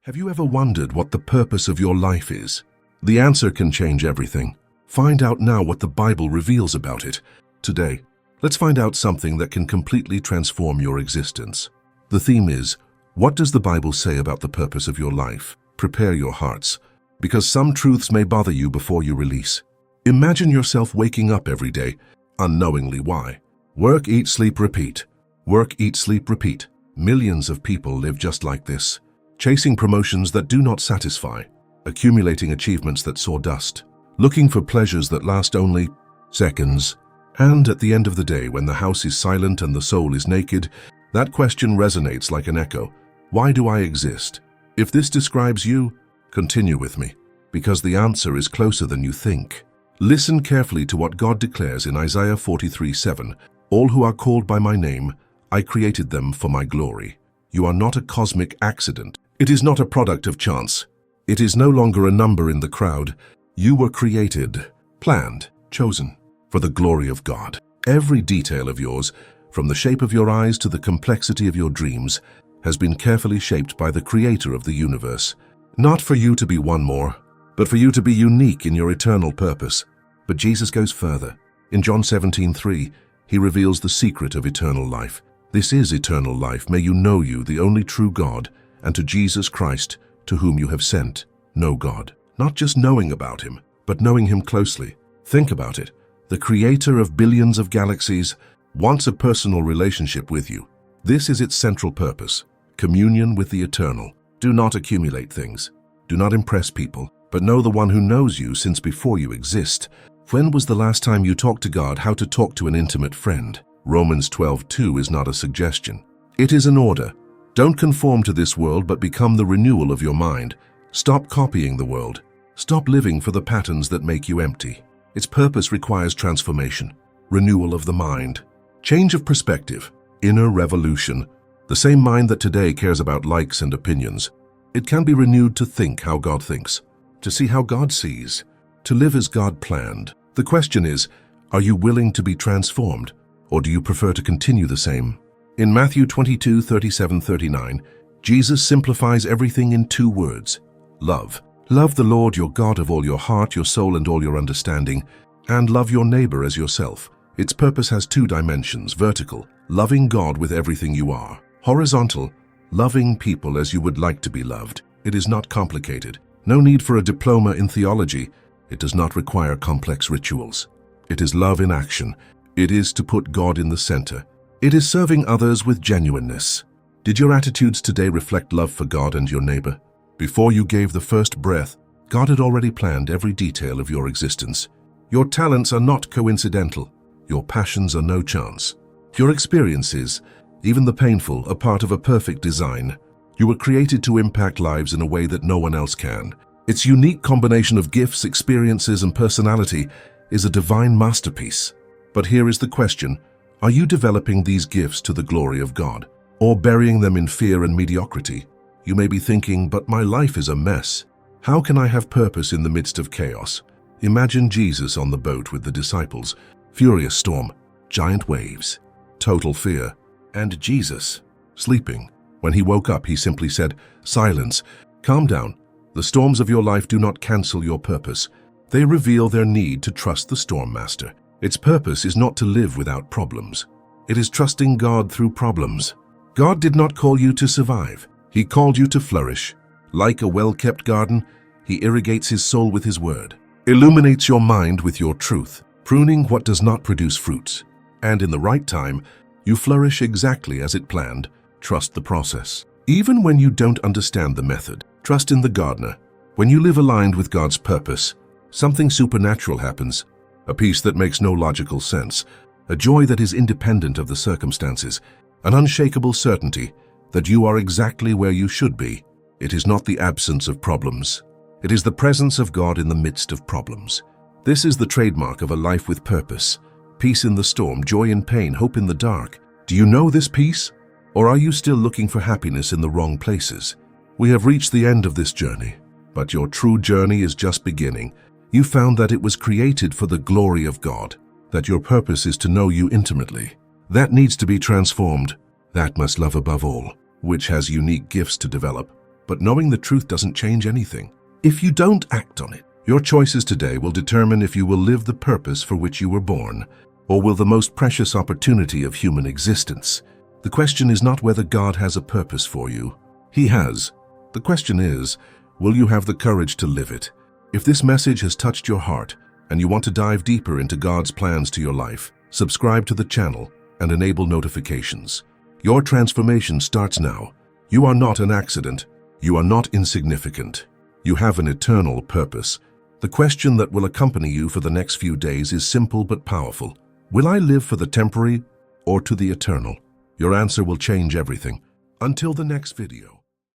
Have you ever wondered what the purpose of your life is? The answer can change everything. Find out now what the Bible reveals about it. Today, let's find out something that can completely transform your existence. The theme is, what does the Bible say about the purpose of your life? Prepare your hearts, because some truths may bother you before you release. Imagine yourself waking up every day, unknowingly why. Work, eat, sleep, repeat. Work, eat, sleep, repeat. Millions of people live just like this. Chasing promotions that do not satisfy, accumulating achievements that soar dust, looking for pleasures that last only seconds. And at the end of the day, when the house is silent and the soul is naked, that question resonates like an echo. Why do I exist? If this describes you, continue with me, because the answer is closer than you think. Listen carefully to what God declares in Isaiah 43:7. All who are called by my name, I created them for my glory. You are not a cosmic accident. It is not a product of chance. It is no longer a number in the crowd. You were created, planned, chosen for the glory of God. Every detail of yours, from the shape of your eyes to the complexity of your dreams, has been carefully shaped by the Creator of the universe. Not for you to be one more, but for you to be unique in your eternal purpose. But Jesus goes further. In John 17:3, he reveals the secret of eternal life. This is eternal life. May you know you, the only true God, and to Jesus Christ, to whom you have sent. Know God. Not just knowing about him, but knowing him closely. Think about it. The creator of billions of galaxies wants a personal relationship with you. This is its central purpose. Communion with the eternal. Do not accumulate things. Do not impress people, but know the one who knows you since before you exist. When was the last time you talked to God how to talk to an intimate friend? Romans 12:2 is not a suggestion. It is an order. Don't conform to this world, but become the renewal of your mind. Stop copying the world. Stop living for the patterns that make you empty. Its purpose requires transformation, renewal of the mind, change of perspective, inner revolution. The same mind that today cares about likes and opinions. It can be renewed to think how God thinks, to see how God sees, to live as God planned. The question is, are you willing to be transformed, or do you prefer to continue the same? In Matthew 22:37-39, Jesus simplifies everything in 2 words: love. Love the Lord your God of all your heart, your soul, and all your understanding, and love your neighbor as yourself. Its purpose has 2 dimensions: vertical, loving God with everything you are; horizontal, loving people as you would like to be loved. It is not complicated. No need for a diploma in theology. It does not require complex rituals. It is love in action. It is to put God in the center. It is serving others with genuineness. Did your attitudes today reflect love for God and your neighbor? Before you gave the first breath, God had already planned every detail of your existence. Your talents are not coincidental. Your passions are no chance. Your experiences, even the painful, are part of a perfect design. You were created to impact lives in a way that no one else can. Its unique combination of gifts, experiences, and personality is a divine masterpiece. But here is the question: are you developing these gifts to the glory of God, or burying them in fear and mediocrity? You may be thinking, but my life is a mess. How can I have purpose in the midst of chaos? Imagine Jesus on the boat with the disciples. Furious storm, giant waves, total fear, and Jesus sleeping. When he woke up, he simply said, "Silence, calm down. The storms of your life do not cancel your purpose. They reveal their need to trust the storm master." Its purpose is not to live without problems. It is trusting God through problems. God did not call you to survive. He called you to flourish. Like a well-kept garden, he irrigates his soul with his word, illuminates your mind with your truth, pruning what does not produce fruits. And in the right time, you flourish exactly as it planned. Trust the process. Even when you don't understand the method, trust in the gardener. When you live aligned with God's purpose, something supernatural happens. A peace that makes no logical sense, a joy that is independent of the circumstances, an unshakable certainty that you are exactly where you should be. It is not the absence of problems. It is the presence of God in the midst of problems. This is the trademark of a life with purpose. Peace in the storm, joy in pain, hope in the dark. Do you know this peace? Or are you still looking for happiness in the wrong places? We have reached the end of this journey, but your true journey is just beginning. You found that it was created for the glory of God, that your purpose is to know you intimately. That needs to be transformed. That must love above all, which has unique gifts to develop. but knowing the truth doesn't change anything. If you don't act on it, your choices today will determine if you will live the purpose for which you were born, or will the most precious opportunity of human existence. The question is not whether God has a purpose for you. He has. The question is, will you have the courage to live it? If this message has touched your heart and you want to dive deeper into God's plans to your life, subscribe to the channel and enable notifications. Your transformation starts now. You are not an accident. You are not insignificant. You have an eternal purpose. The question that will accompany you for the next few days is simple but powerful. Will I live for the temporary or to the eternal? Your answer will change everything. Until the next video.